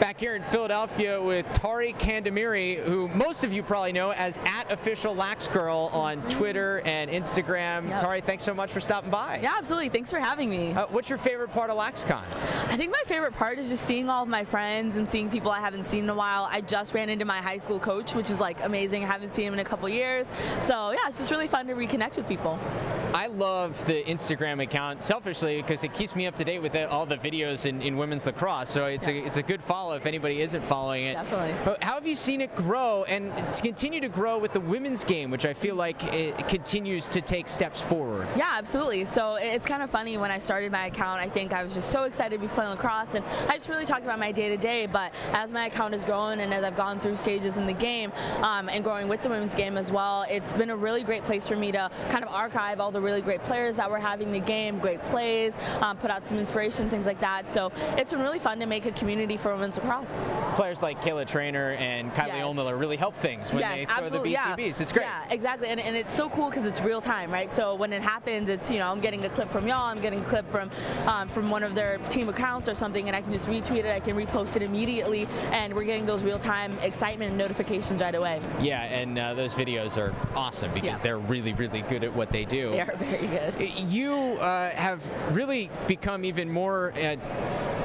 Back here in Philadelphia with Tari Kandemiri, who most of you probably know as @OfficialLaxGirl on Twitter and Instagram. Yep. Tari, thanks so much for stopping by. Yeah, absolutely. Thanks for having me. What's your favorite part of LaxCon? I think my favorite part is just seeing all of my friends and seeing people I haven't seen in a while. I just ran into my high school coach, which is like amazing. I haven't seen him in a couple years. So yeah, it's just really fun to reconnect with people. I love the Instagram account, selfishly, because it keeps me up to date with all the videos in women's lacrosse. So it's a good follow if anybody isn't following it. Definitely. But how have you seen it grow and to continue to grow with the women's game, which I feel like it continues to take steps forward? Yeah, absolutely. So it's kind of funny, when I started my account, I think I was just so excited to be playing lacrosse, and I just really talked about my day-to-day. But as my account has grown and as I've gone through stages in the game and growing with the women's game as well, it's been a really great place for me to kind of archive all the really great players that were having the game, great plays, put out some inspiration, things like that. So it's been really fun to make a community for women's lacrosse. Players like Kayla Trainer and Kylie Oldmiller really help things when they throw the BTBs. It's great. Yeah, exactly. And it's so cool because it's real time, right? So when it happens, it's, you know, I'm getting a clip from y'all, I'm getting a clip from one of their team accounts or something, and I can just retweet it, I can repost it immediately, and we're getting those real time excitement and notifications right away. Yeah, and those videos are awesome because they're really, really good at what they do. They are very good. You have really become even more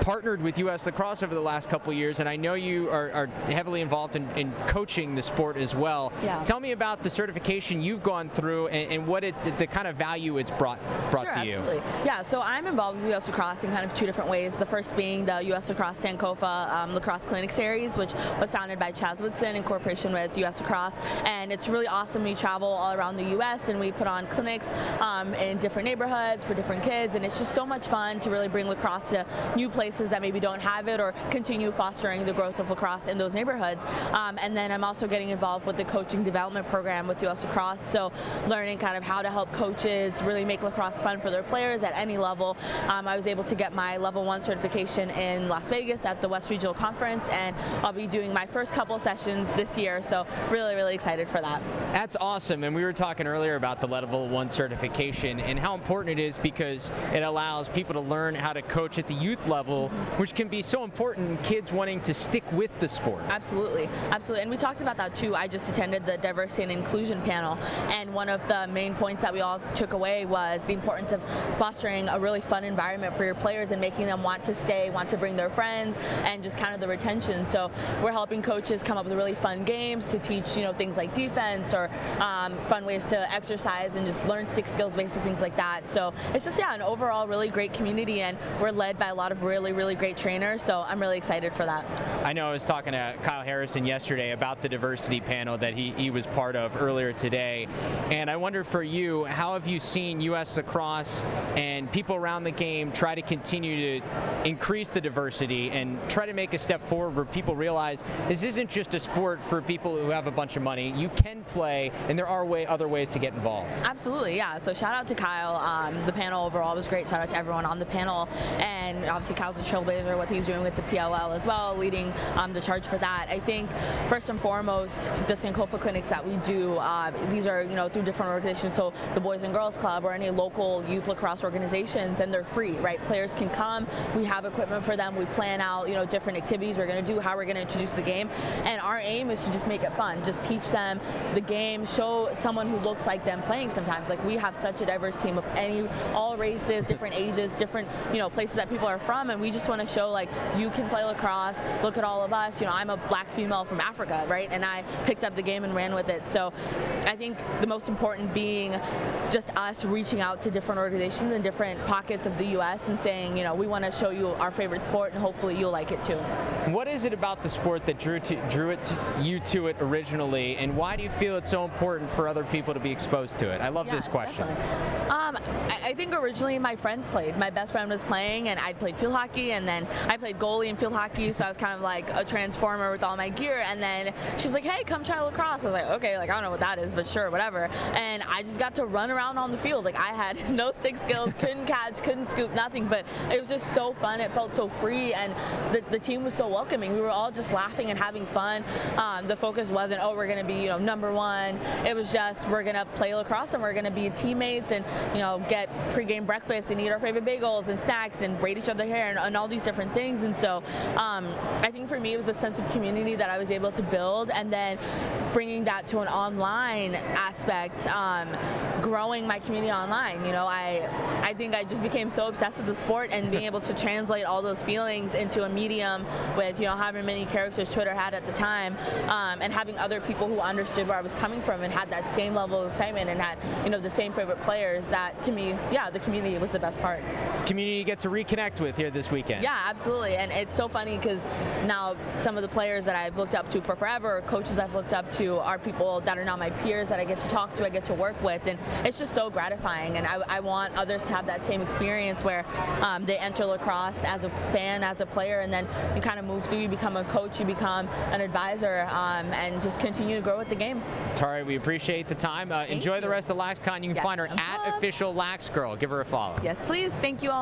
partnered with U.S. Lacrosse over the last couple of years, and I know you are heavily involved in coaching the sport as well. Yeah. Tell me about the certification you've gone through and what the kind of value it's brought sure, to you. Absolutely. Yeah, so I'm involved with U.S. Lacrosse in kind of two different ways. The first being the U.S. Lacrosse Sankofa Lacrosse Clinic Series, which was founded by Chaz Woodson in cooperation with U.S. Lacrosse, and it's really awesome. We travel all around the U.S. and we put on clinics in different neighborhoods for different kids, and it's just so much fun to really bring lacrosse to new places that maybe don't have it, or continue fostering the growth of lacrosse in those neighborhoods. And then I'm also getting involved with the coaching development program with U.S. Lacrosse, so learning kind of how to help coaches really make lacrosse fun for their players at any level. I was able to get my level 1 certification in Las Vegas at the West Regional Conference, and I'll be doing my first couple sessions this year, so really, really excited for that. That's awesome, and we were talking earlier about the level 1 certification and how important it is because it allows people to learn how to coach at the youth level, which can be so important in kids wanting to stick with the sport. Absolutely, absolutely, and we talked about that too. I just attended the diversity and inclusion panel, and one of the main points that we all took away was the importance of fostering a really fun environment for your players and making them want to stay, want to bring their friends, and just kind of the retention. So we're helping coaches come up with really fun games to teach, you know, things like defense or fun ways to exercise and just learn stick skills, basic things like that. So it's just, an overall really great community, and we're led by a lot of really, really great trainers, so I'm really excited for that. I know I was talking to Kyle Harrison yesterday about the diversity panel that he was part of earlier today, and I wonder for you, how have you seen U.S. Lacrosse and people around the game try to continue to increase the diversity and try to make a step forward where people realize this isn't just a sport for people who have a bunch of money. You can play, and there are other ways to get involved. Absolutely, yeah. So shout out to Kyle. The panel overall was great. Shout out to everyone on the panel, and obviously Kyle's a trailblazer, what he's doing with the PLL as well, leading the charge for that. I think first and foremost, the Sankofa clinics that we do, these are, through different organizations, so the Boys and Girls Club or any local youth lacrosse organizations, and they're free, right? Players can come, we have equipment for them, we plan out, different activities we're going to do, how we're going to introduce the game, and our aim is to just make it fun, just teach them the game, show someone who looks like them playing sometimes. Like, we have such a diverse team of all races, different ages, different, places that people are from, and we just want to show, like, you can play lacrosse, look at all of us. I'm a black female from Africa, right? And I picked up the game and ran with it. So I think the most important being just us reaching out to different organizations in different pockets of the U.S. and saying, we want to show you our favorite sport, and hopefully you'll like it too. What is it about the sport that drew you to it originally, and why do you feel it's so important for other people to be exposed to it? I love this question. I think originally my friends played. My best friend was playing, and I played field hockey, and then I played goalie in field hockey, so I was kind of like a transformer with all my gear, and then she's like, hey, come try lacrosse. I was like, okay, I don't know what that is, but sure, whatever. And I just got to run around on the field. Like, I had no stick skills, couldn't catch, couldn't scoop, nothing, but it was just so fun. It felt so free, and the team was so welcoming. We were all just laughing and having fun. The focus wasn't, oh, we're going to be, number one. It was just, we're going to play lacrosse, and we're going to be teammates, and, get pregame breakfast and eat our favorite bagels and snacks and braid each other's hair, and and all these different things. And so I think for me it was the sense of community that I was able to build, and then bringing that to an online aspect, growing my community online. You know, I think I just became so obsessed with the sport, and being able to translate all those feelings into a medium with, you know, however many characters Twitter had at the time, and having other people who understood where I was coming from and had that same level of excitement and had, you know, the same favorite players. That to me, yeah, the community was the best part. Community you get to reconnect with here this weekend. Yeah, absolutely. And it's so funny because now some of the players that I've looked up to for forever, coaches I've looked up to, are people that are now my peers that I get to talk to, I get to work with, and it's just so gratifying. And I want others to have that same experience where they enter lacrosse as a fan, as a player, and then you kind of move through, you become a coach, you become an advisor, and just continue to grow with the game. Tari, we appreciate the time. Enjoy the rest of LaxCon. You can find her at official LaxGirl. Give her a follow. Yes, please. Thank you all.